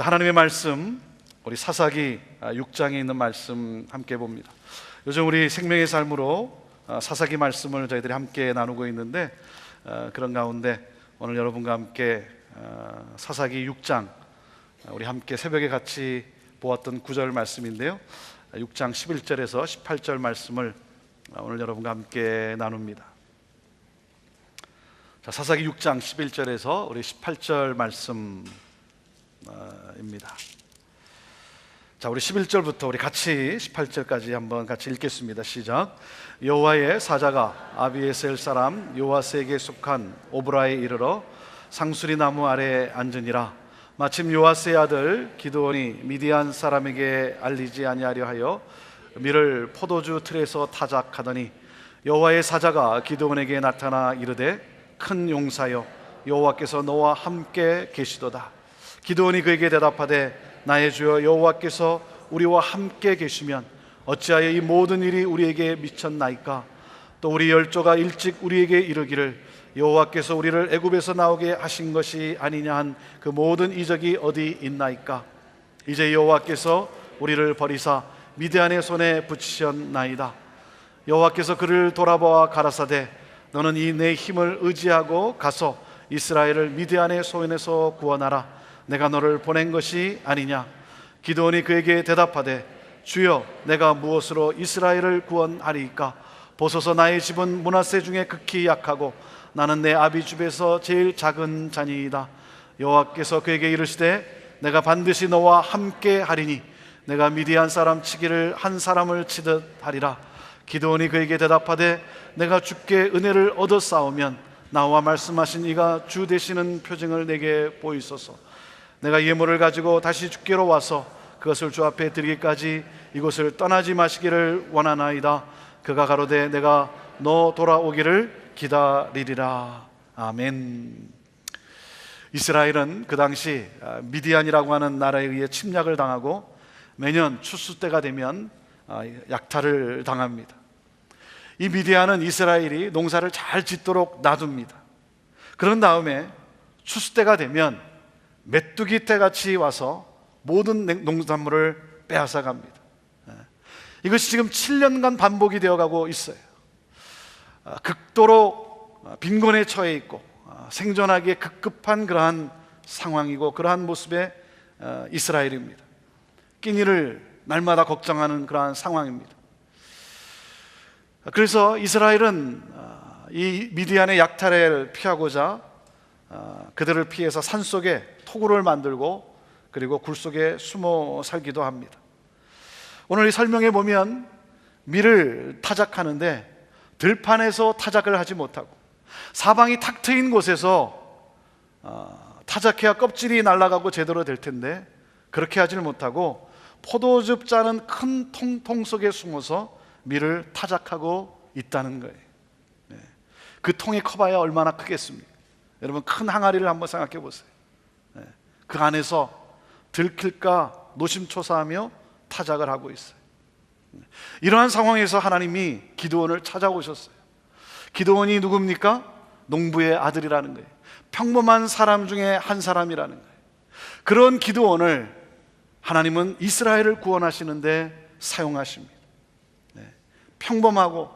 자, 하나님의 말씀, 우리 사사기 6장에 있는 말씀 함께 봅니다. 요즘 우리 생명의 삶으로 사사기 말씀을 저희들이 함께 나누고 있는데, 그런 가운데 오늘 여러분과 함께 사사기 6장, 우리 함께 새벽에 같이 보았던 구절 말씀인데요, 6장 11절에서 18절 말씀을 오늘 여러분과 함께 나눕니다. 자, 사사기 6장 11절에서 우리 18절 말씀입니다. 자, 우리 11절부터 우리 같이 18절까지 한번 같이 읽겠습니다. 시작. 여호와의 사자가 아비에셀 사람 요아스에게 속한 오브라에 이르러 상수리 나무 아래에 앉으니라. 마침 요아스의 아들 기드온이 미디안 사람에게 알리지 아니하려 하여 밀을 포도주 틀에서 타작하더니 여호와의 사자가 기드온에게 나타나 이르되 큰 용사여, 여호와께서 너와 함께 계시도다. 기드온이 그에게 대답하되 나의 주여, 여호와께서 우리와 함께 계시면 어찌하여 이 모든 일이 우리에게 미쳤나이까? 또 우리 열조가 일찍 우리에게 이르기를 여호와께서 우리를 애굽에서 나오게 하신 것이 아니냐 한 그 모든 이적이 어디 있나이까? 이제 여호와께서 우리를 버리사 미디안의 손에 붙이셨나이다. 여호와께서 그를 돌아보아 가라사대 너는 이 내 힘을 의지하고 가서 이스라엘을 미디안의 손에서 구원하라. 내가 너를 보낸 것이 아니냐? 기드온이 그에게 대답하되 주여, 내가 무엇으로 이스라엘을 구원하리이까? 보소서, 나의 집은 므낫세 중에 극히 약하고 나는 내 아비 집에서 제일 작은 자니이다. 여호와께서 그에게 이르시되 내가 반드시 너와 함께 하리니 내가 미디안 사람 치기를 한 사람을 치듯 하리라. 기드온이 그에게 대답하되 내가 주께 은혜를 얻어 싸우면 나와 말씀하신 이가 주 되시는 표징을 내게 보이소서. 내가 예물을 가지고 다시 주께로 와서 그것을 주 앞에 드리기까지 이곳을 떠나지 마시기를 원하나이다. 그가 가로되 내가 너 돌아오기를 기다리리라. 아멘. 이스라엘은 그 당시 미디안이라고 하는 나라에 의해 침략을 당하고 매년 추수 때가 되면 약탈을 당합니다. 이 미디안은 이스라엘이 농사를 잘 짓도록 놔둡니다. 그런 다음에 추수 때가 되면 메뚜기 떼같이 와서 모든 농산물을 빼앗아 갑니다. 이것이 지금 7년간 반복이 되어가고 있어요. 극도로 빈곤에 처해 있고 생존하기에 급급한 그러한 상황이고 그러한 모습의 이스라엘입니다. 끼니를 날마다 걱정하는 그러한 상황입니다. 그래서 이스라엘은 이 미디안의 약탈을 피하고자 그들을 피해서 산속에 토굴을 만들고 그리고 굴 속에 숨어 살기도 합니다. 오늘 이 설명에 보면 밀을 타작하는데 들판에서 타작을 하지 못하고 사방이 탁 트인 곳에서 타작해야 껍질이 날아가고 제대로 될 텐데 그렇게 하지를 못하고 포도즙 짜는 큰 통 속에 숨어서 밀을 타작하고 있다는 거예요. 그 통이 커봐야 얼마나 크겠습니까? 여러분, 큰 항아리를 한번 생각해 보세요. 그 안에서 들킬까 노심초사하며 타작을 하고 있어요. 이러한 상황에서 하나님이 기드온을 찾아오셨어요. 기드온이 누굽니까? 농부의 아들이라는 거예요. 평범한 사람 중에 한 사람이라는 거예요. 그런 기드온을 하나님은 이스라엘을 구원하시는데 사용하십니다. 평범하고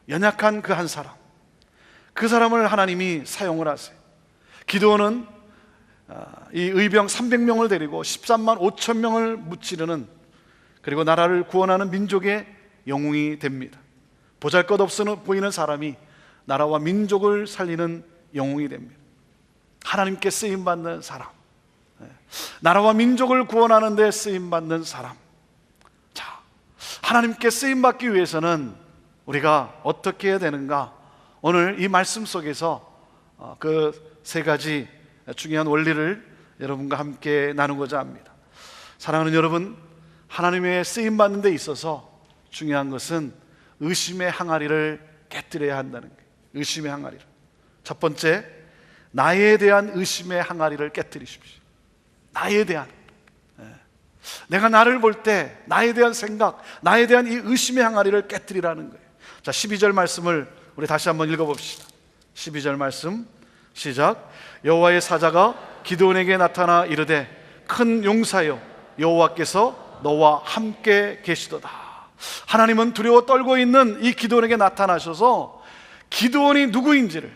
연약한 그 한 사람, 그 사람을 하나님이 사용을 하세요. 기드온은 이 의병 300명을 데리고 13만 5천 명을 무찌르는, 그리고 나라를 구원하는 민족의 영웅이 됩니다. 보잘것없어 보이는 사람이 나라와 민족을 살리는 영웅이 됩니다. 하나님께 쓰임받는 사람, 나라와 민족을 구원하는 데 쓰임받는 사람. 자, 하나님께 쓰임받기 위해서는 우리가 어떻게 해야 되는가? 오늘 이 말씀 속에서 그 세 가지 중요한 원리를 여러분과 함께 나누고자 합니다. 사랑하는 여러분, 하나님의 쓰임받는 데 있어서 중요한 것은 의심의 항아리를 깨뜨려야 한다는 거예요. 의심의 항아리를. 첫 번째, 나에 대한 의심의 항아리를 깨뜨리십시오. 나에 대한, 내가 나를 볼 때 나에 대한 생각, 나에 대한 이 의심의 항아리를 깨뜨리라는 거예요. 자, 12절 말씀을 우리 다시 한번 읽어봅시다. 12절 말씀 시작. 여호와의 사자가 기드온에게 나타나 이르되 큰 용사여, 여호와께서 너와 함께 계시도다. 하나님은 두려워 떨고 있는 이 기드온에게 나타나셔서 기드온이 누구인지를,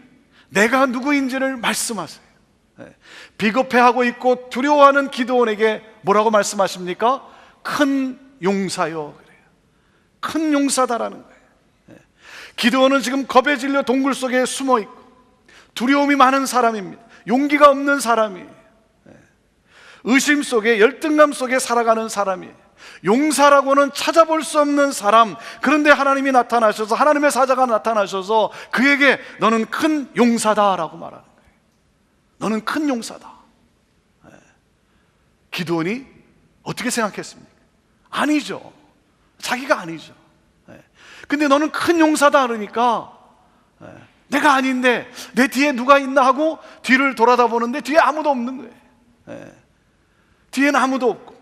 내가 누구인지를 말씀하세요. 비겁해하고 있고 두려워하는 기드온에게 뭐라고 말씀하십니까? 큰 용사요. 그래요. 큰 용사다라는 거예요. 기드온은 지금 겁에 질려 동굴 속에 숨어 있고 두려움이 많은 사람입니다. 용기가 없는 사람이에요. 의심 속에, 열등감 속에 살아가는 사람이에요. 용사라고는 찾아볼 수 없는 사람. 그런데 하나님이 나타나셔서, 하나님의 사자가 나타나셔서 그에게 너는 큰 용사다라고 말하는 거예요. 너는 큰 용사다. 기드온이 어떻게 생각했습니까? 아니죠. 자기가 아니죠. 근데 너는 큰 용사다 그러니까 내가 아닌데 내 뒤에 누가 있나 하고 뒤를 돌아다 보는데 뒤에 아무도 없는 거예요. 뒤에는 아무도 없고,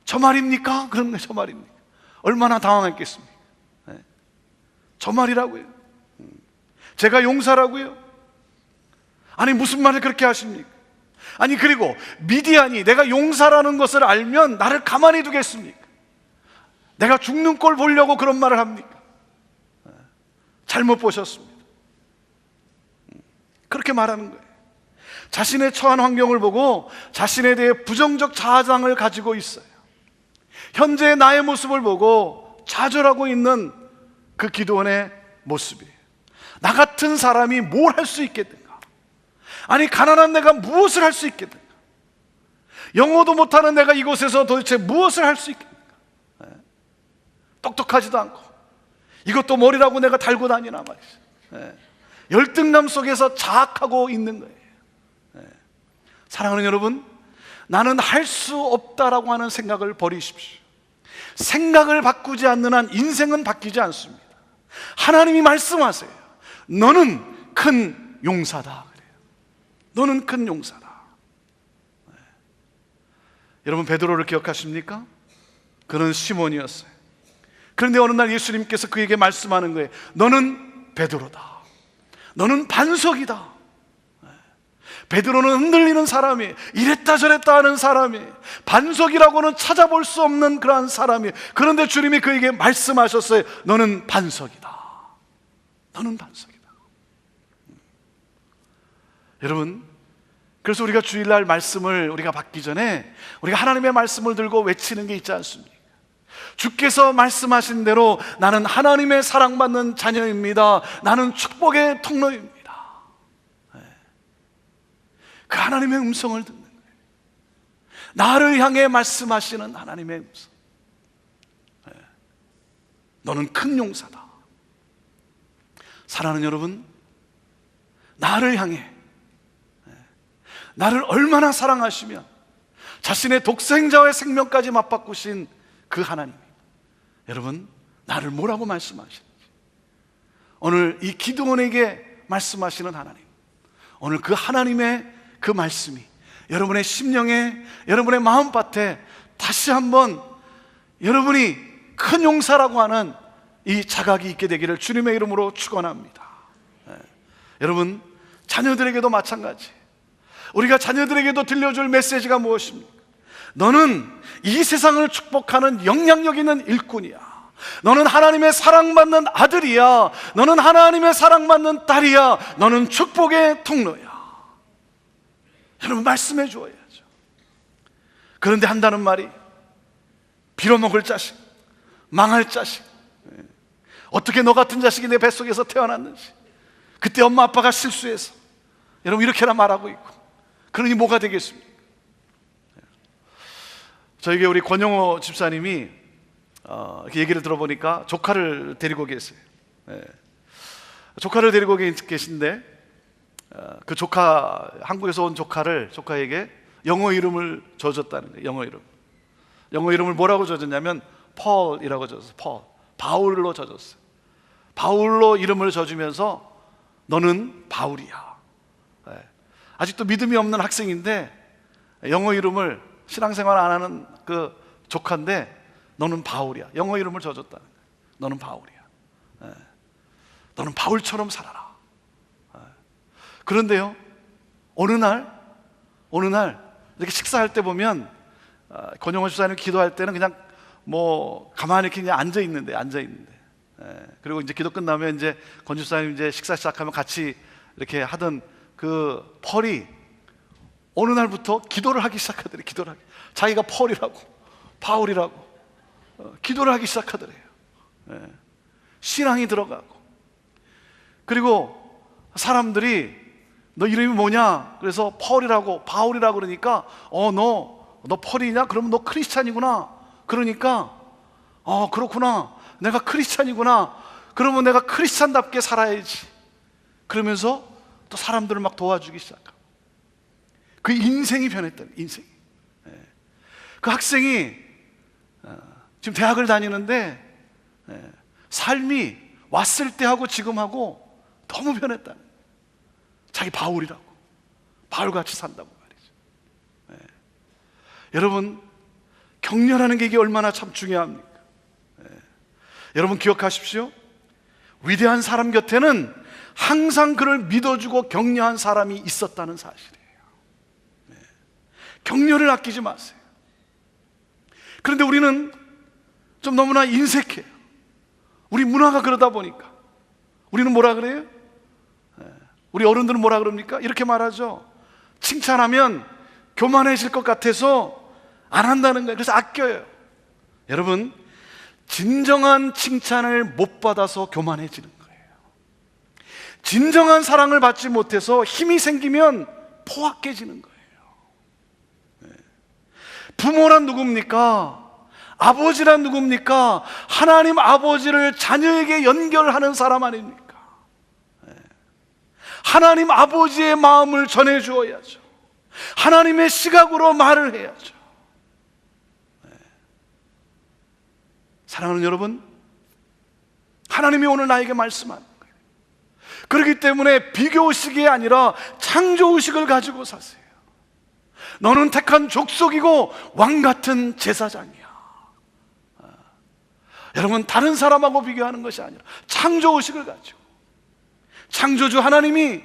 저 말입니까? 그런데 저 말입니까? 얼마나 당황했겠습니까? 저 말이라고요? 제가 용사라고요? 아니 무슨 말을 그렇게 하십니까? 아니 그리고 미디안이 내가 용사라는 것을 알면 나를 가만히 두겠습니까? 내가 죽는 꼴 보려고 그런 말을 합니까? 잘못 보셨습니다. 그렇게 말하는 거예요. 자신의 처한 환경을 보고 자신에 대해 부정적 자아장을 가지고 있어요. 현재의 나의 모습을 보고 좌절하고 있는 그 기드온의 모습이에요. 나 같은 사람이 뭘 할 수 있겠는가? 아니 가난한 내가 무엇을 할 수 있겠는가? 영어도 못하는 내가 이곳에서 도대체 무엇을 할 수 있겠는가? 똑똑하지도 않고 이것도 머리라고 내가 달고 다니나 말이죠. 열등감 속에서 자학하고 있는 거예요. 사랑하는 여러분, 나는 할 수 없다라고 하는 생각을 버리십시오. 생각을 바꾸지 않는 한 인생은 바뀌지 않습니다. 하나님이 말씀하세요. 너는 큰 용사다 그래요. 너는 큰 용사다. 여러분 베드로를 기억하십니까? 그는 시몬이었어요. 그런데 어느 날 예수님께서 그에게 말씀하는 거예요. 너는 베드로다. 너는 반석이다. 베드로는 흔들리는 사람이, 이랬다 저랬다 하는 사람이, 반석이라고는 찾아볼 수 없는 그러한 사람이. 그런데 주님이 그에게 말씀하셨어요. 너는 반석이다. 너는 반석이다. 여러분, 그래서 우리가 주일날 말씀을 우리가 받기 전에 우리가 하나님의 말씀을 들고 외치는 게 있지 않습니까? 주께서 말씀하신 대로 나는 하나님의 사랑받는 자녀입니다. 나는 축복의 통로입니다. 그 하나님의 음성을 듣는 거예요. 나를 향해 말씀하시는 하나님의 음성. 너는 큰 용사다. 사랑하는 여러분, 나를 향해, 나를 얼마나 사랑하시면 자신의 독생자의 생명까지 맞바꾸신 그 하나님, 여러분 나를 뭐라고 말씀하시는지, 오늘 이 기드온에게 말씀하시는 하나님, 오늘 그 하나님의 그 말씀이 여러분의 심령에, 여러분의 마음밭에 다시 한번 여러분이 큰 용사라고 하는 이 자각이 있게 되기를 주님의 이름으로 축원합니다. 여러분 자녀들에게도 마찬가지. 우리가 자녀들에게도 들려줄 메시지가 무엇입니까? 너는 이 세상을 축복하는 영향력 있는 일꾼이야. 너는 하나님의 사랑받는 아들이야. 너는 하나님의 사랑받는 딸이야. 너는 축복의 통로야. 여러분 말씀해 주어야죠. 그런데 한다는 말이 빌어먹을 자식, 망할 자식, 어떻게 너 같은 자식이 내 뱃속에서 태어났는지, 그때 엄마 아빠가 실수해서, 여러분 이렇게나 말하고 있고, 그러니 뭐가 되겠습니까? 저에게 우리 권영호 집사님이 이렇게 얘기를 들어보니까 조카를 데리고 계세요. 조카를 데리고 계신데 그 조카, 한국에서 온 조카에게 영어 이름을 줘줬다는 거예요. 영어 이름을 뭐라고 줘줬냐면 폴이라고 줘줬어요. 폴, 바울로 줘줬어요. 바울로 이름을 줘주면서 너는 바울이야. 아직도 믿음이 없는 학생인데 영어 이름을, 신앙생활 안 하는 그 조카인데 너는 바울이야. 영어 이름을 줘줬다는 거예요. 너는 바울이야. 너는 바울처럼 살아라. 그런데요, 어느 날 이렇게 식사할 때 보면 권영호 집사님 기도할 때는 그냥 뭐 가만히 이렇게 그냥 앉아 있는데 그리고 이제 기도 끝나면 이제 권 집사님 이제 식사 시작하면 같이 이렇게 하던 그 펄이 어느 날부터 기도를 하기 시작하더래. 자기가 펄이라고 바울이라고 기도를 하기 시작하더래요. 신앙이 들어가고, 그리고 사람들이 너 이름이 뭐냐? 그래서 펄이라고 바울이라고 그러니까 너 펄이냐? 그러면 너 크리스찬이구나. 그러니까 그렇구나, 내가 크리스찬이구나. 그러면 내가 크리스찬답게 살아야지. 그러면서 또 사람들을 막 도와주기 시작하고, 그 인생이 변했다는, 인생이. 그 학생이 지금 대학을 다니는데 삶이 왔을 때하고 지금하고 너무 변했다는, 자기 바울이라고, 바울같이 산다고 말이죠. 여러분, 격려하는 게 이게 얼마나 참 중요합니까? 여러분 기억하십시오. 위대한 사람 곁에는 항상 그를 믿어주고 격려한 사람이 있었다는 사실이에요. 격려를 아끼지 마세요. 그런데 우리는 좀 너무나 인색해요. 우리 문화가 그러다 보니까 우리는 뭐라 그래요? 우리 어른들은 뭐라 그럽니까? 이렇게 말하죠. 칭찬하면 교만해질 것 같아서 안 한다는 거예요. 그래서 아껴요. 여러분, 진정한 칭찬을 못 받아서 교만해지는 거예요. 진정한 사랑을 받지 못해서 힘이 생기면 포악해지는 거예요. 부모란 누굽니까? 아버지란 누굽니까? 하나님 아버지를 자녀에게 연결하는 사람 아닙니까? 하나님 아버지의 마음을 전해주어야죠. 하나님의 시각으로 말을 해야죠. 사랑하는 여러분, 하나님이 오늘 나에게 말씀하는 거예요. 그렇기 때문에 비교의식이 아니라 창조의식을 가지고 사세요. 너는 택한 족속이고 왕같은 제사장이야. 여러분, 다른 사람하고 비교하는 것이 아니라 창조의식을 가지고, 창조주 하나님이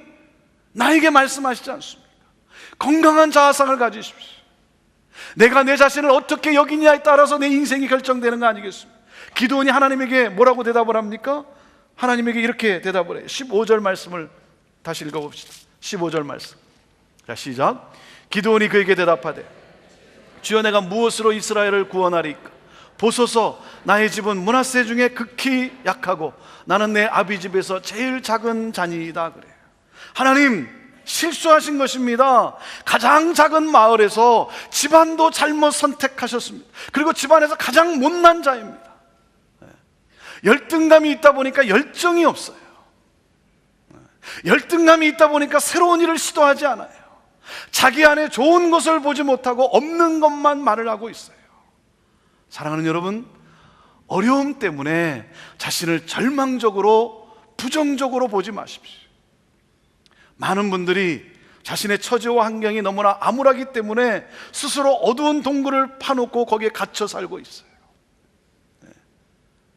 나에게 말씀하시지 않습니까? 건강한 자아상을 가지십시오. 내가 내 자신을 어떻게 여기냐에 따라서 내 인생이 결정되는 거 아니겠습니까? 기도원이 하나님에게 뭐라고 대답을 합니까? 하나님에게 이렇게 대답을 해요. 15절 말씀을 다시 읽어봅시다. 15절 말씀. 자, 시작. 기도원이 그에게 대답하되, 주여 내가 무엇으로 이스라엘을 구원하리까? 보소서, 나의 집은 므낫세 중에 극히 약하고 나는 내 아비 집에서 제일 작은 자니이다 그래요. 하나님, 실수하신 것입니다. 가장 작은 마을에서 집안도 잘못 선택하셨습니다. 그리고 집안에서 가장 못난 자입니다. 열등감이 있다 보니까 열정이 없어요. 열등감이 있다 보니까 새로운 일을 시도하지 않아요. 자기 안에 좋은 것을 보지 못하고 없는 것만 말을 하고 있어요. 사랑하는 여러분, 어려움 때문에 자신을 절망적으로, 부정적으로 보지 마십시오. 많은 분들이 자신의 처지와 환경이 너무나 암울하기 때문에 스스로 어두운 동굴을 파놓고 거기에 갇혀 살고 있어요.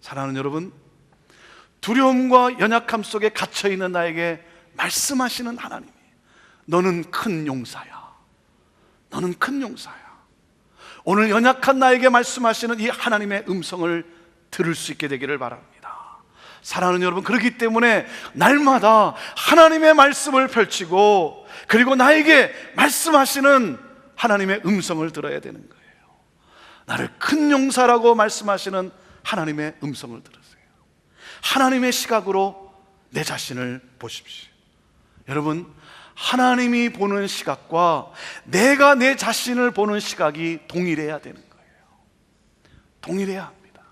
사랑하는 여러분, 두려움과 연약함 속에 갇혀있는 나에게 말씀하시는 하나님이, 너는 큰 용사야. 너는 큰 용사야. 오늘 연약한 나에게 말씀하시는 이 하나님의 음성을 들을 수 있게 되기를 바랍니다. 사랑하는 여러분, 그렇기 때문에 날마다 하나님의 말씀을 펼치고, 그리고 나에게 말씀하시는 하나님의 음성을 들어야 되는 거예요. 나를 큰 용사라고 말씀하시는 하나님의 음성을 들으세요. 하나님의 시각으로 내 자신을 보십시오. 여러분, 하나님이 보는 시각과 내가 내 자신을 보는 시각이 동일해야 되는 거예요. 동일해야 합니다.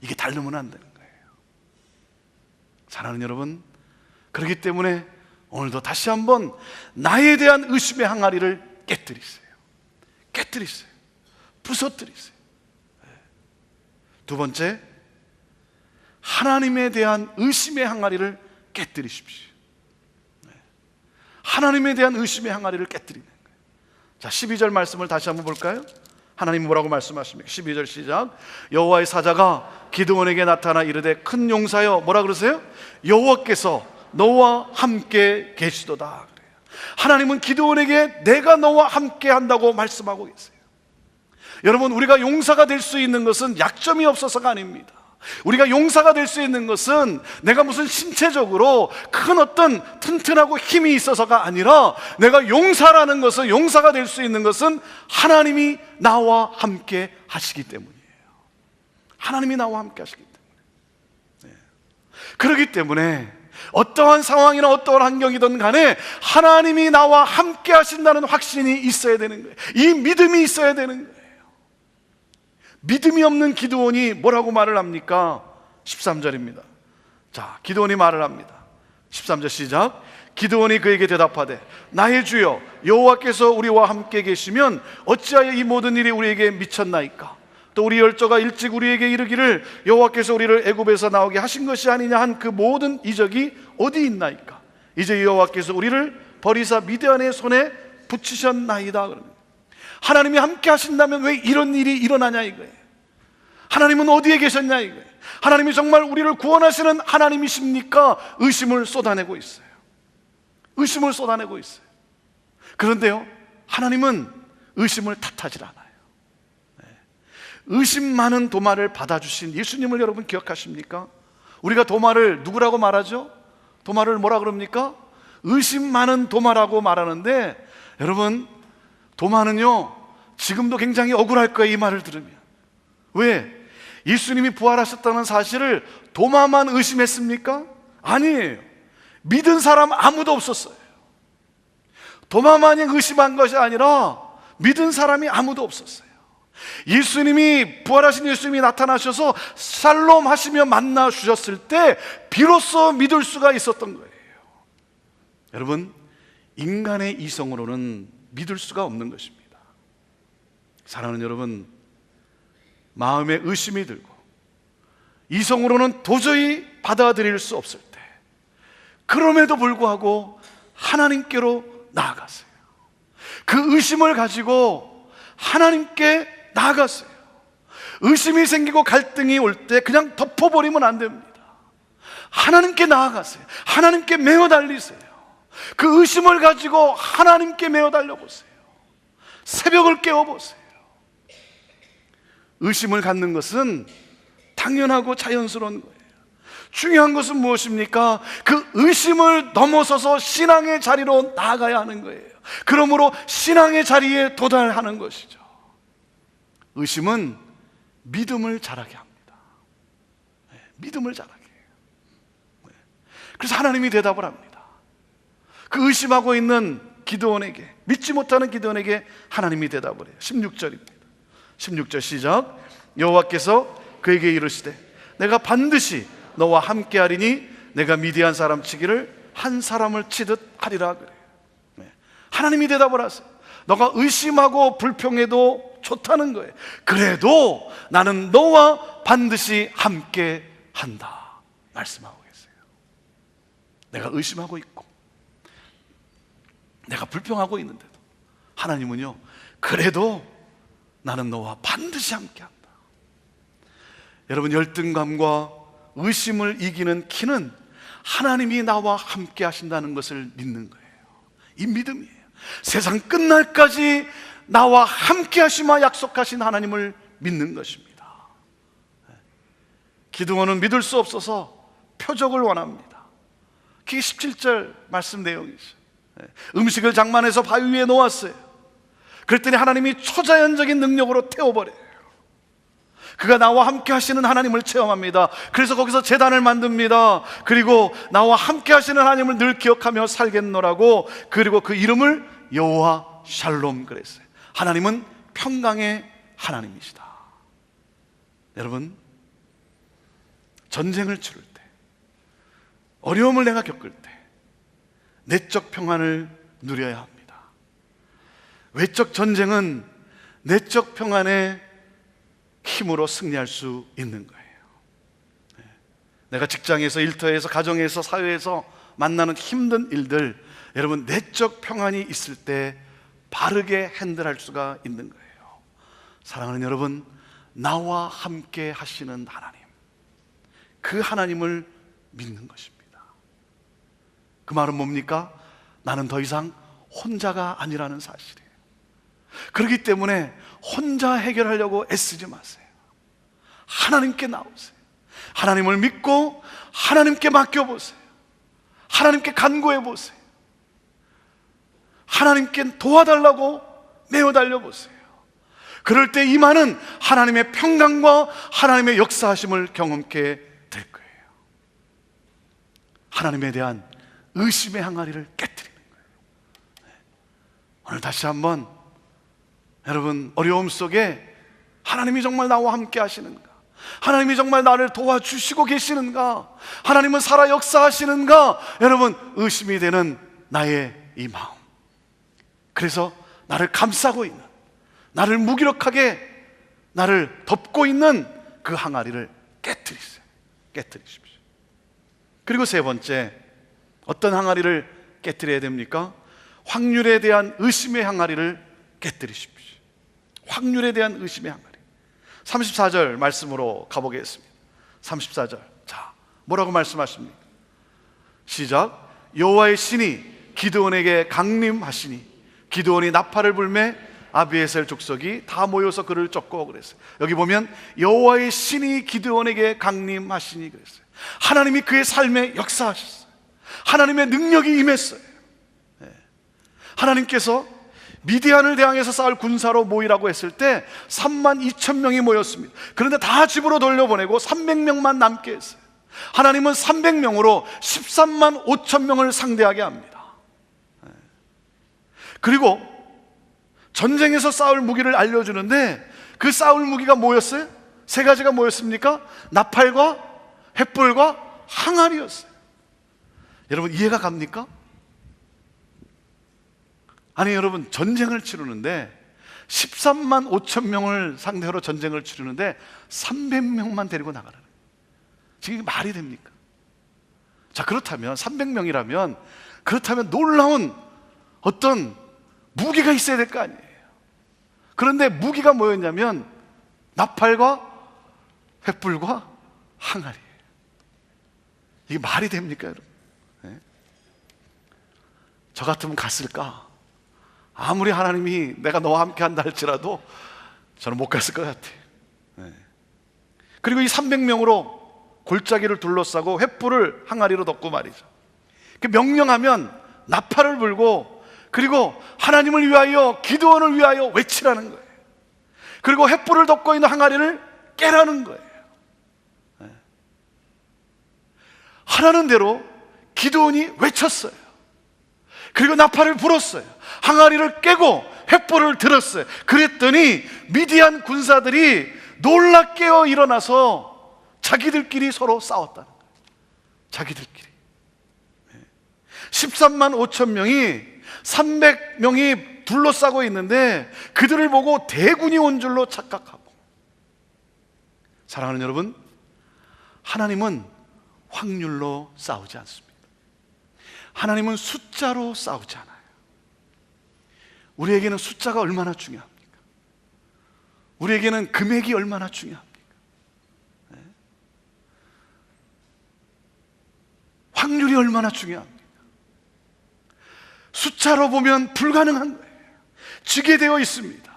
이게 다르면 안 되는 거예요. 사랑하는 여러분, 그렇기 때문에 오늘도 다시 한번 나에 대한 의심의 항아리를 깨뜨리세요. 깨뜨리세요. 부서뜨리세요. 두 번째, 하나님에 대한 의심의 항아리를 깨뜨리십시오. 하나님에 대한 의심의 항아리를 깨뜨리는 거예요. 자, 12절 말씀을 다시 한번 볼까요? 하나님 뭐라고 말씀하십니까? 12절 시작. 여호와의 사자가 기드온에게 나타나 이르되, 큰 용사여, 뭐라 그러세요? 여호와께서 너와 함께 계시도다 그래요. 하나님은 기드온에게 내가 너와 함께 한다고 말씀하고 계세요. 여러분, 우리가 용사가 될 수 있는 것은 약점이 없어서가 아닙니다. 우리가 용사가 될 수 있는 것은 내가 무슨 신체적으로 큰 어떤 튼튼하고 힘이 있어서가 아니라, 내가 용사라는 것은, 용사가 될 수 있는 것은 하나님이 나와 함께 하시기 때문이에요. 하나님이 나와 함께 하시기 때문에. 그렇기 때문에 어떠한 상황이나 어떠한 환경이든 간에 하나님이 나와 함께 하신다는 확신이 있어야 되는 거예요. 이 믿음이 있어야 되는 거예요. 믿음이 없는 기드온이 뭐라고 말을 합니까? 13절입니다. 자, 기드온이 말을 합니다. 13절 시작. 기드온이 그에게 대답하되 나의 주여 여호와께서 우리와 함께 계시면 어찌하여 이 모든 일이 우리에게 미쳤나이까? 또 우리 열조가 일찍 우리에게 이르기를 여호와께서 우리를 애굽에서 나오게 하신 것이 아니냐 한 그 모든 이적이 어디 있나이까? 이제 여호와께서 우리를 버리사 미디안의 손에 붙이셨나이다. 그럽니다. 하나님이 함께 하신다면 왜 이런 일이 일어나냐 이거예요. 하나님은 어디에 계셨냐 이거예요. 하나님이 정말 우리를 구원하시는 하나님이십니까? 의심을 쏟아내고 있어요. 의심을 쏟아내고 있어요. 그런데요, 하나님은 의심을 탓하지 않아요. 의심 많은 도마를 받아주신 예수님을 여러분 기억하십니까? 우리가 도마를 누구라고 말하죠? 도마를 뭐라 그럽니까? 의심 많은 도마라고 말하는데, 여러분, 도마는요 지금도 굉장히 억울할 거예요, 이 말을 들으면. 왜? 예수님이 부활하셨다는 사실을 도마만 의심했습니까? 아니에요. 믿은 사람 아무도 없었어요. 도마만이 의심한 것이 아니라 믿은 사람이 아무도 없었어요. 예수님이, 부활하신 예수님이 나타나셔서 샬롬 하시며 만나 주셨을 때 비로소 믿을 수가 있었던 거예요. 여러분, 인간의 이성으로는 믿을 수가 없는 것입니다. 사랑하는 여러분, 마음에 의심이 들고 이성으로는 도저히 받아들일 수 없을 때, 그럼에도 불구하고 하나님께로 나아가세요. 그 의심을 가지고 하나님께 나아가세요. 의심이 생기고 갈등이 올 때 그냥 덮어버리면 안 됩니다. 하나님께 나아가세요. 하나님께 메어 달리세요. 그 의심을 가지고 하나님께 메어 달려보세요. 새벽을 깨워보세요. 의심을 갖는 것은 당연하고 자연스러운 거예요. 중요한 것은 무엇입니까? 그 의심을 넘어서서 신앙의 자리로 나아가야 하는 거예요. 그러므로 신앙의 자리에 도달하는 것이죠. 의심은 믿음을 자라게 합니다. 믿음을 자라게 해요. 그래서 하나님이 대답을 합니다. 그 의심하고 있는 기드온에게, 믿지 못하는 기드온에게 하나님이 대답을 해요. 16절입니다. 16절 시작. 여호와께서 그에게 이르시되 내가 반드시 너와 함께 하리니 내가 미디안 사람 치기를 한 사람을 치듯 하리라 그래요. 하나님이 대답을 하세요. 너가 의심하고 불평해도 좋다는 거예요. 그래도 나는 너와 반드시 함께 한다 말씀하고 계세요. 내가 의심하고 있고 내가 불평하고 있는데도 하나님은요, 그래도 나는 너와 반드시 함께 한다. 여러분, 열등감과 의심을 이기는 키는 하나님이 나와 함께 하신다는 것을 믿는 거예요. 이 믿음이에요. 세상 끝날까지 나와 함께 하시마 약속하신 하나님을 믿는 것입니다. 기드온은 믿을 수 없어서 표적을 원합니다. 그게 17절 말씀 내용이죠. 음식을 장만해서 바위 위에 놓았어요. 그랬더니 하나님이 초자연적인 능력으로 태워버려요. 그가 나와 함께 하시는 하나님을 체험합니다. 그래서 거기서 제단을 만듭니다. 그리고 나와 함께 하시는 하나님을 늘 기억하며 살겠노라고, 그리고 그 이름을 여호와 샬롬 그랬어요. 하나님은 평강의 하나님이시다. 여러분, 전쟁을 치를 때, 어려움을 내가 겪을 때 내적 평안을 누려야 합니다. 외적 전쟁은 내적 평안의 힘으로 승리할 수 있는 거예요. 내가 직장에서, 일터에서, 가정에서, 사회에서 만나는 힘든 일들, 여러분, 내적 평안이 있을 때 바르게 핸들할 수가 있는 거예요. 사랑하는 여러분, 나와 함께 하시는 하나님, 그 하나님을 믿는 것입니다. 그 말은 뭡니까? 나는 더 이상 혼자가 아니라는 사실이에요. 그렇기 때문에 혼자 해결하려고 애쓰지 마세요. 하나님께 나오세요. 하나님을 믿고 하나님께 맡겨보세요. 하나님께 간구해보세요. 하나님께 도와달라고 매어 달려보세요. 그럴 때 임하는 하나님의 평강과 하나님의 역사하심을 경험케 될 거예요. 하나님에 대한 의심의 항아리를 깨뜨리는 거예요. 오늘 다시 한번 여러분, 어려움 속에 하나님이 정말 나와 함께 하시는가? 하나님이 정말 나를 도와주시고 계시는가? 하나님은 살아 역사하시는가? 여러분, 의심이 되는 나의 이 마음, 그래서 나를 감싸고 있는, 나를 무기력하게 나를 덮고 있는 그 항아리를 깨뜨리십시오. 그리고 세 번째, 어떤 항아리를 깨뜨려야 됩니까? 확률에 대한 의심의 항아리를 깨뜨리십시오. 확률에 대한 의심의 항아리. 34절 말씀으로 가보겠습니다. 34절, 자, 뭐라고 말씀하십니까? 시작. 여호와의 신이 기드온에게 강림하시니 기드온이 나팔을 불매 아비에셀 족속이 다 모여서 그를 쫓고 그랬어요. 여기 보면 여호와의 신이 기드온에게 강림하시니 그랬어요. 하나님이 그의 삶에 역사하셨어요. 하나님의 능력이 임했어요. 하나님께서 미디안을 대항해서 싸울 군사로 모이라고 했을 때 32,000명이 모였습니다. 그런데 다 집으로 돌려보내고 300명만 남게 했어요. 하나님은 300명으로 13만 5천 명을 상대하게 합니다. 그리고 전쟁에서 싸울 무기를 알려주는데 그 싸울 무기가 뭐였어요? 세 가지가 뭐였습니까? 나팔과 횃불과 항아리였어요. 여러분, 이해가 갑니까? 아니, 여러분, 전쟁을 치르는데 13만 5천 명을 상대로 전쟁을 치르는데 300명만 데리고 나가라는 거예요. 지금 이게 말이 됩니까? 자, 그렇다면 300명이라면 그렇다면 놀라운 어떤 무기가 있어야 될 거 아니에요. 그런데 무기가 뭐였냐면 나팔과 횃불과 항아리예요. 이게 말이 됩니까, 여러분? 네? 저 같으면 갔을까? 아무리 하나님이 내가 너와 함께 한다 할지라도 저는 못 갔을 것 같아요. 네. 그리고 이 300명으로 골짜기를 둘러싸고 횃불을 항아리로 덮고 말이죠. 명령하면 나팔을 불고, 그리고 하나님을 위하여, 기드온을 위하여 외치라는 거예요. 그리고 횃불을 덮고 있는 항아리를 깨라는 거예요. 네. 하라는 대로 기드온이 외쳤어요. 그리고 나팔을 불었어요. 항아리를 깨고 횃불을 들었어요. 그랬더니 미디안 군사들이 놀라 깨어 일어나서 자기들끼리 서로 싸웠다는 거예요. 자기들끼리. 13만 5천 명이 300명이 둘러싸고 있는데 그들을 보고 대군이 온 줄로 착각하고. 사랑하는 여러분, 하나님은 확률로 싸우지 않습니다. 하나님은 숫자로 싸우지 않아요. 우리에게는 숫자가 얼마나 중요합니까? 우리에게는 금액이 얼마나 중요합니까? 네? 확률이 얼마나 중요합니까? 숫자로 보면 불가능한 거예요. 지게 되어 있습니다.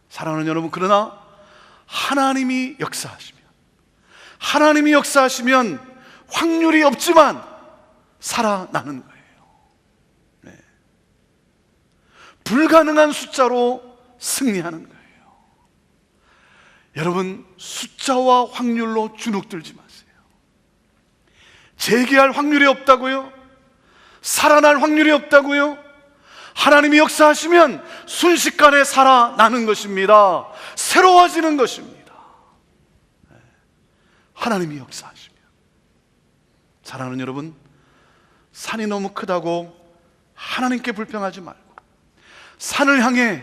사랑하는 여러분, 그러나 하나님이 역사하시면 확률이 없지만 살아나는 거예요. 네. 불가능한 숫자로 승리하는 거예요. 여러분, 숫자와 확률로 주눅들지 마세요. 재기할 확률이 없다고요? 살아날 확률이 없다고요? 하나님이 역사하시면 순식간에 살아나는 것입니다. 새로워지는 것입니다. 네. 하나님이 역사하시면. 사랑하는 여러분, 산이 너무 크다고 하나님께 불평하지 말고 산을 향해,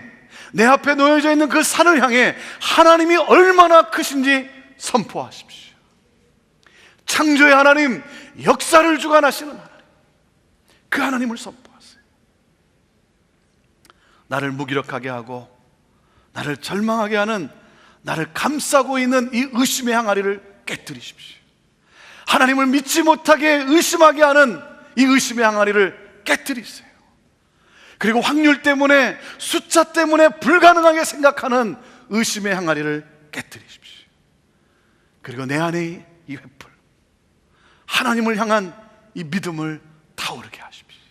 내 앞에 놓여져 있는 그 산을 향해 하나님이 얼마나 크신지 선포하십시오. 창조의 하나님, 역사를 주관하시는 하나님, 그 하나님을 선포하세요. 나를 무기력하게 하고 나를 절망하게 하는, 나를 감싸고 있는 이 의심의 항아리를 깨뜨리십시오. 하나님을 믿지 못하게 의심하게 하는 이 의심의 항아리를 깨뜨리세요. 그리고 확률 때문에, 숫자 때문에 불가능하게 생각하는 의심의 항아리를 깨뜨리십시오. 그리고 내 안에 이 횃불, 하나님을 향한 이 믿음을 타오르게 하십시오.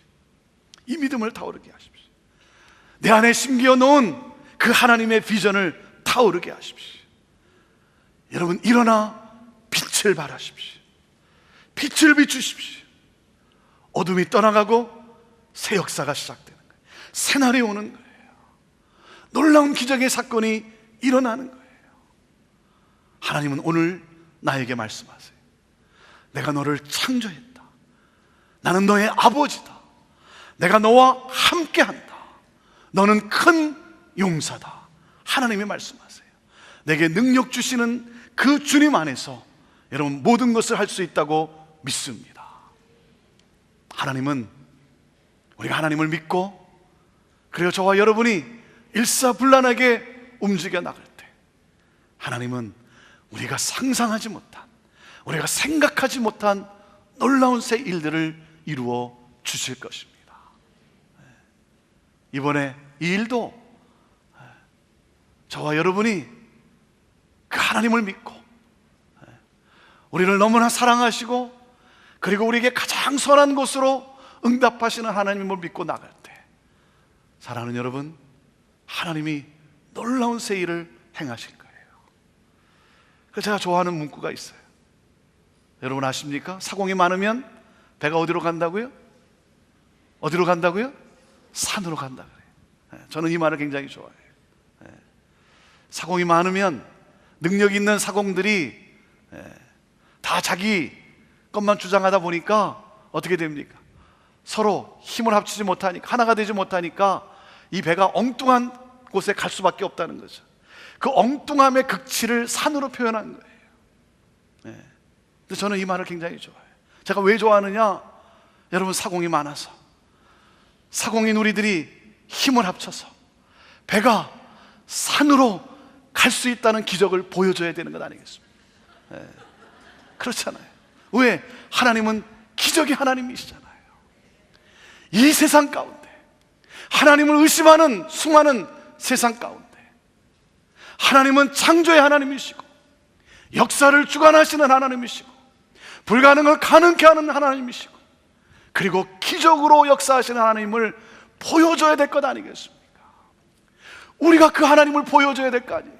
이 믿음을 타오르게 하십시오. 내 안에 심겨 놓은 그 하나님의 비전을 타오르게 하십시오. 여러분, 일어나 빛을 발하십시오. 빛을 비추십시오. 어둠이 떠나가고 새 역사가 시작되는 거예요. 새 날이 오는 거예요. 놀라운 기적의 사건이 일어나는 거예요. 하나님은 오늘 나에게 말씀하세요. 내가 너를 창조했다. 나는 너의 아버지다. 내가 너와 함께한다. 너는 큰 용사다. 하나님이 말씀하세요. 내게 능력 주시는 그 주님 안에서 여러분 모든 것을 할 수 있다고 믿습니다. 하나님은, 우리가 하나님을 믿고 그리고 저와 여러분이 일사불란하게 움직여 나갈 때 하나님은 우리가 상상하지 못한, 우리가 생각하지 못한 놀라운 새 일들을 이루어 주실 것입니다. 이번에 이 일도 저와 여러분이 그 하나님을 믿고 우리를 너무나 사랑하시고 그리고 우리에게 가장 선한 것으로 응답하시는 하나님을 믿고 나갈 때, 사랑하는 여러분, 하나님이 놀라운 새 일을 행하실 거예요. 그래서 제가 좋아하는 문구가 있어요. 여러분 아십니까? 사공이 많으면 배가 어디로 간다고요? 어디로 간다고요? 산으로 간다 그래요. 저는 이 말을 굉장히 좋아해요. 사공이 많으면 능력 있는 사공들이 다 자기 것만 주장하다 보니까 어떻게 됩니까? 서로 힘을 합치지 못하니까, 하나가 되지 못하니까 이 배가 엉뚱한 곳에 갈 수밖에 없다는 거죠. 그 엉뚱함의 극치를 산으로 표현한 거예요. 근데 저는 이 말을 굉장히 좋아해요. 제가 왜 좋아하느냐? 여러분, 사공이 많아서, 사공인 우리들이 힘을 합쳐서 배가 산으로 갈 수 있다는 기적을 보여줘야 되는 것 아니겠습니까? 그렇잖아요. 왜? 하나님은 기적의 하나님이시잖아요. 이 세상 가운데, 하나님을 의심하는 수많은 세상 가운데 하나님은 창조의 하나님이시고 역사를 주관하시는 하나님이시고 불가능을 가능케 하는 하나님이시고 그리고 기적으로 역사하시는 하나님을 보여줘야 될 것 아니겠습니까? 우리가 그 하나님을 보여줘야 될 거 아니에요.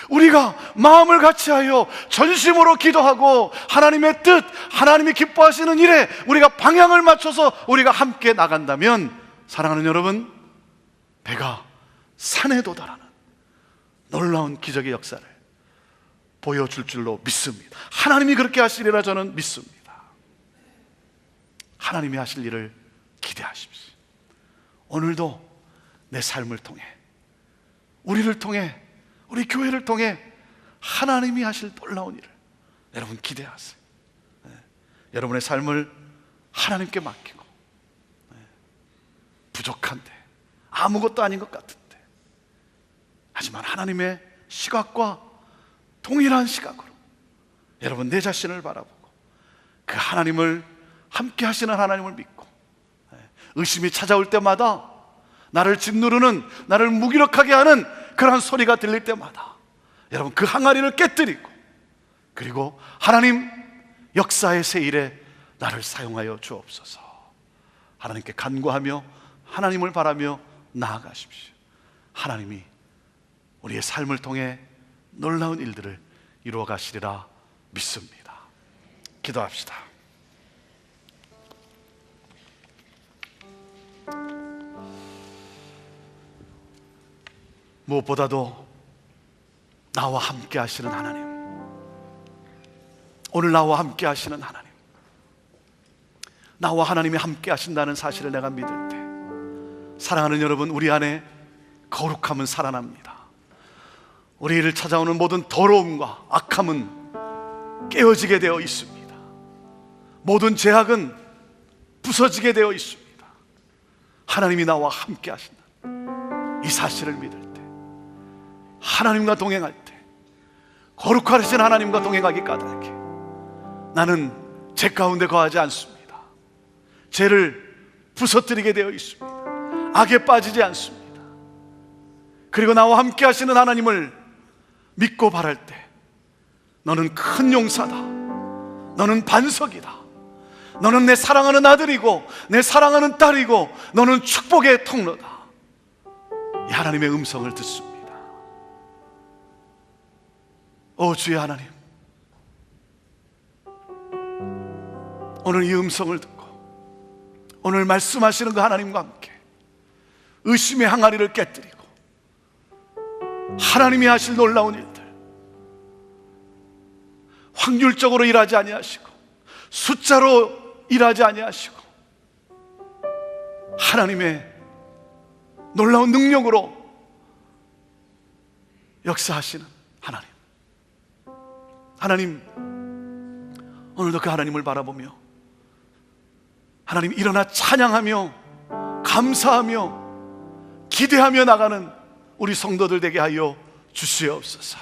우리가 마음을 같이하여 전심으로 기도하고 하나님의 뜻, 하나님이 기뻐하시는 일에 우리가 방향을 맞춰서 우리가 함께 나간다면, 사랑하는 여러분, 배가 산에 도달하는 놀라운 기적의 역사를 보여줄 줄로 믿습니다. 하나님이 그렇게 하시리라 저는 믿습니다. 하나님이 하실 일을 기대하십시오. 오늘도 내 삶을 통해, 우리를 통해, 우리 교회를 통해 하나님이 하실 놀라운 일을 여러분 기대하세요. 여러분의 삶을 하나님께 맡기고, 부족한데, 아무것도 아닌 것 같은데, 하지만 하나님의 시각과 동일한 시각으로 여러분 내 자신을 바라보고 그 하나님을 함께 하시는 하나님을 믿고, 의심이 찾아올 때마다 나를 짓누르는, 나를 무기력하게 하는 그러한 소리가 들릴 때마다 여러분 그 항아리를 깨뜨리고, 그리고 하나님 역사의 새 일에 나를 사용하여 주옵소서. 하나님께 간구하며 하나님을 바라며 나아가십시오. 하나님이 우리의 삶을 통해 놀라운 일들을 이루어 가시리라 믿습니다. 기도합시다. 무엇보다도 나와 함께 하시는 하나님, 오늘 나와 함께 하시는 하나님, 나와 하나님이 함께 하신다는 사실을 내가 믿을 때, 사랑하는 여러분, 우리 안에 거룩함은 살아납니다. 우리를 찾아오는 모든 더러움과 악함은 깨어지게 되어 있습니다. 모든 죄악은 부서지게 되어 있습니다. 하나님이 나와 함께 하신다, 이 사실을 믿을 때, 하나님과 동행할 때, 거룩하신 하나님과 동행하기 까닭에 나는 죄 가운데 거하지 않습니다. 죄를 부서뜨리게 되어 있습니다. 악에 빠지지 않습니다. 그리고 나와 함께 하시는 하나님을 믿고 바랄 때 너는 큰 용사다, 너는 반석이다, 너는 내 사랑하는 아들이고 내 사랑하는 딸이고 너는 축복의 통로다, 이 하나님의 음성을 듣습니다. 오 주의 하나님, 오늘 이 음성을 듣고 오늘 말씀하시는 그 하나님과 함께 의심의 항아리를 깨뜨리고 하나님이 하실 놀라운 일들, 확률적으로 일하지 아니하시고 숫자로 일하지 아니하시고 하나님의 놀라운 능력으로 역사하시는 하나님, 오늘도 그 하나님을 바라보며 하나님 일어나 찬양하며 감사하며 기대하며 나가는 우리 성도들 되게 하여 주시옵소서.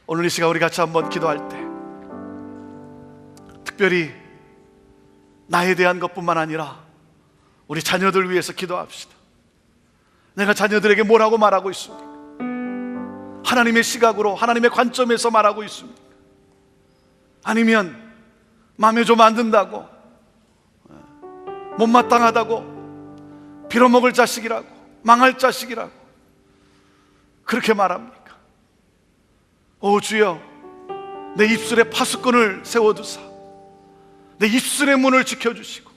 오늘 이 시간 우리 같이 한번 기도할 때 특별히 나에 대한 것뿐만 아니라 우리 자녀들 위해서 기도합시다. 내가 자녀들에게 뭐라고 말하고 있습니까? 하나님의 시각으로, 하나님의 관점에서 말하고 있습니까? 아니면 마음에 좀 안 든다고, 못마땅하다고, 빌어먹을 자식이라고, 망할 자식이라고 그렇게 말합니까? 오 주여, 내 입술에 파수꾼을 세워두사 내 입술의 문을 지켜주시고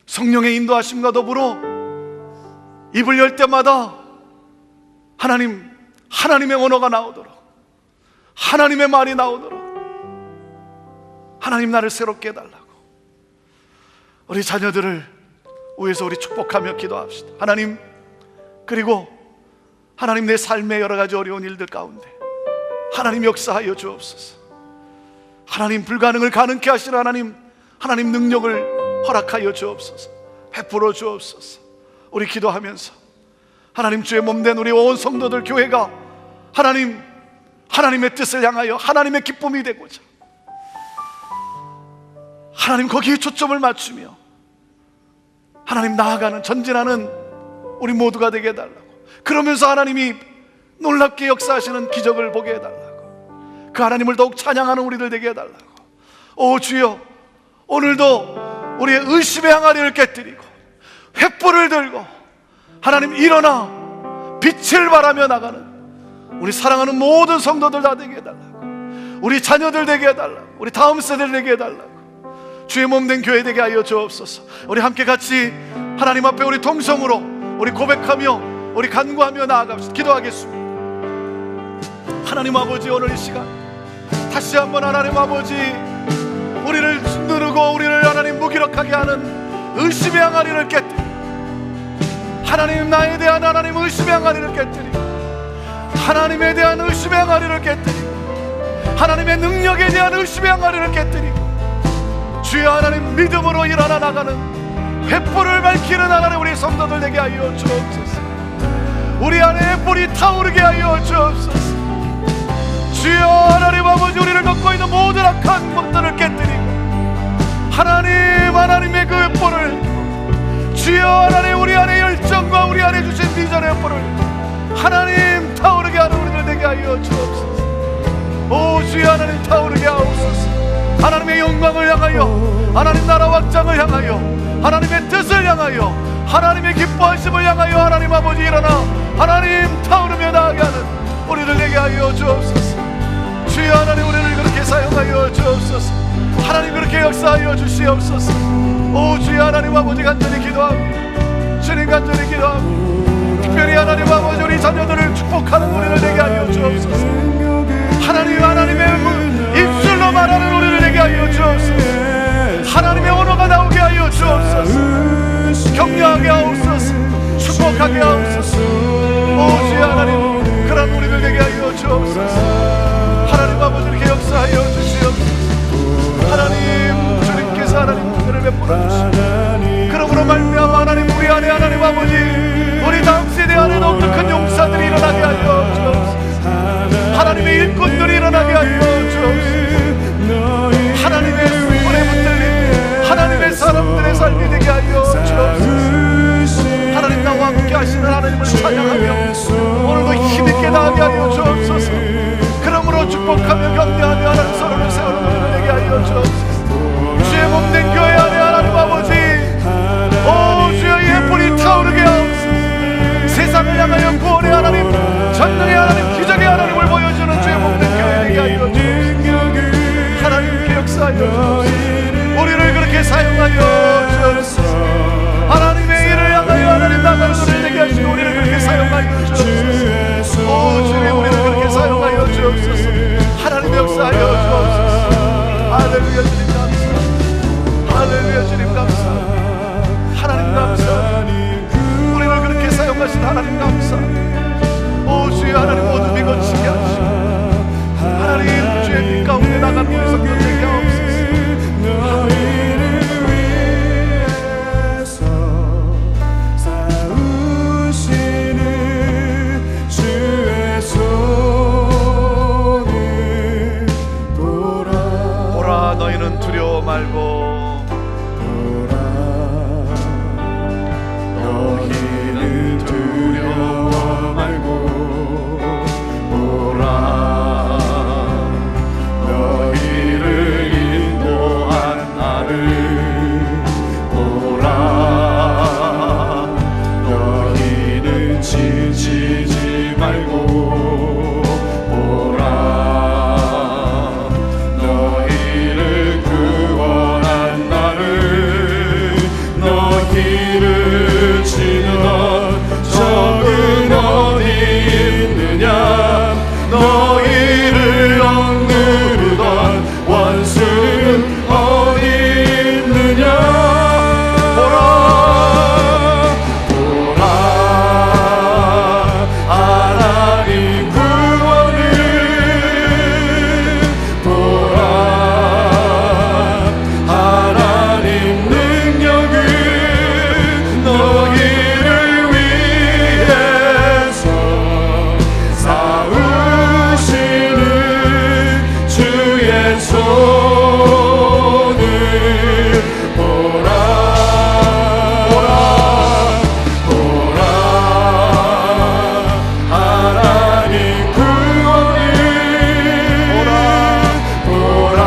성령의 인도하심과 더불어 입을 열 때마다 하나님의 언어가 나오도록, 하나님의 말이 나오도록 하나님 나를 새롭게 해달라고 우리 자녀들을 위해서 우리 축복하며 기도합시다. 하나님, 그리고 하나님 내 삶의 여러 가지 어려운 일들 가운데 하나님 역사하여 주옵소서. 하나님 불가능을 가능케 하시는 하나님 능력을 허락하여 주옵소서. 베풀어 주옵소서. 우리 기도하면서 하나님 주의 몸된 우리 온 성도들 교회가 하나님의 뜻을 향하여 하나님의 기쁨이 되고자 하나님 거기에 초점을 맞추며 하나님 나아가는, 전진하는 우리 모두가 되게 해달라고, 그러면서 하나님이 놀랍게 역사하시는 기적을 보게 해달라고, 그 하나님을 더욱 찬양하는 우리들 되게 해달라고. 오 주여, 오늘도 우리의 의심의 항아리를 깨뜨리고 횃불을 들고 하나님 일어나 빛을 발하며 나가는 우리 사랑하는 모든 성도들 다 되게 해달라고, 우리 자녀들 되게 해달라고, 우리 다음 세대를 되게 해달라고, 주의 몸된 교회 되게 하여 주옵소서. 우리 함께 같이 하나님 앞에 우리 동성으로 우리 고백하며 우리 간구하며 나아갑시다. 기도하겠습니다. 하나님 아버지, 오늘 이 시간 다시 한번 하나님 아버지 우리를 누르고 우리를 하나님 무기력하게 하는 의심의 항아리를 깨뜨리고, 하나님 나에 대한 하나님 의심의 항아리를 깨뜨리고, 하나님에 대한 의심의 항아리를 깨뜨리고, 하나님의 능력에 대한 의심의 항아리를 깨뜨리고, 주여 하나님 믿음으로 일어나 나가는 횃불을 밝히는 하나님 우리 성도들 되게 하여 주옵소서. 우리 안에 불이 타오르게 하여 주옵소서. 주여 하나님 아버지, 우리를 덮고 있는 모든 악한 것들을 깨뜨리고 하나님의 그 횃불을, 주여 하나님 우리 안에 열정과 우리 안에 주신 비전의 횃불을 하나님 타오르게 하는 우리들 되게 하여 주옵소서. 오 주여 하나님 타오르게 하옵소서. 하나님의 영광을 향하여, 하나님 나라 확장을 향하여, 하나님의 뜻을 향하여, 하나님의 기뻐하심을 향하여 하나님 아버지 일어나 하나님 타오르며 나아가게 하는 우리들 되게 하여 주옵소서. 주여 하나님 우리를 그렇게 사용하여 주옵소서. 하나님 그렇게 역사하여 주시옵소서. 오 주여 하나님 아버지 간절히 기도합니다. 주님 간절히 기도합니다. 특별히 하나님 아버지 우리 자녀들을 축복하는 우리를 되게 하여 주옵소서. 하나님의 입술로 말하는 우리를 되게 하여 주옵소서. 하나님의 언어가 나오게 하여 주옵소서. 격려하게 하옵소서. 축복하게 하옵소서. 오 주여 하나님, 그런 우리를 되게 하여 주옵소서. 하나님 아버지 이렇게 역사하여 주시옵소서. 하나님 주님께서 하나님 은혜를 베풀어 주시옵소서. 그러므로 말미암아 하나님 우리 안에 하나님 아버지 우리 다음 세대 안에 더욱더 큰 용사들이 일어나게 하여 주옵소서. 하나님의 일꾼들이 일어나게 하여 주옵소서. 하나님의 손에 붙들린 하나님의 사람들의 삶이 되게 하여 주옵소서. 하시는 하나님을 찬양하며 오늘도 힘있게 나가게 하여 주옵소서. 그러므로 축복하며 격려하며 하나님 서로를 세우는 은혜 되게 하여 주옵소서. 주의 몸된 교회 안에 하나님 아버지, 오 주여 이 불이 타오르게 하옵소서. 세상을 향하여 구원의 하나님, 전능의 하나님, 기적의 하나님을 보여주는 주의 몸된 교회 되게 하여 주옵소서. 하나님께 역사하여 주옵소서. 우리를 그렇게 사용하여 주옵소서. 하나님의 일을 향하여 하나님 나가는 우리를 되게 하시고 우리를 그렇게 사용하여 주옵소서. 오 주님, 우리를 그렇게 사용하여 주옵소서. 하나님 역사하여 주옵소서. 할렐루야 주님 감사. 할렐루야 주님 감사. 하나님 감사. 우리를 그렇게 사용하신 하나님 감사. 오 주여 하나님 모두 믿어지게 하시고 하나님 주의 빛 가운데 나가는 우리 성도 되게 하옵소서. 너희는 두려워 말고 너희는 두려워 말고 보라 너희를 인도한 나를 보라 너희는 지치지 말고 보라 너희를 치는 적은 어디 있느냐 너희를 억누르던 원수는 어디 있느냐 보라 보라 하나님 구원을 보라 하나님 능력을 너희를 위해서 쌓으시는 주의 손을 보라 보라 보라 하나님 구원을 보라 보라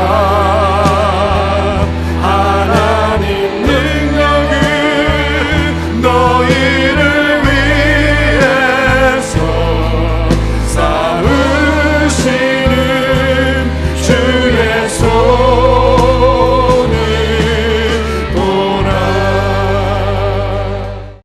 하나님 능력을 너희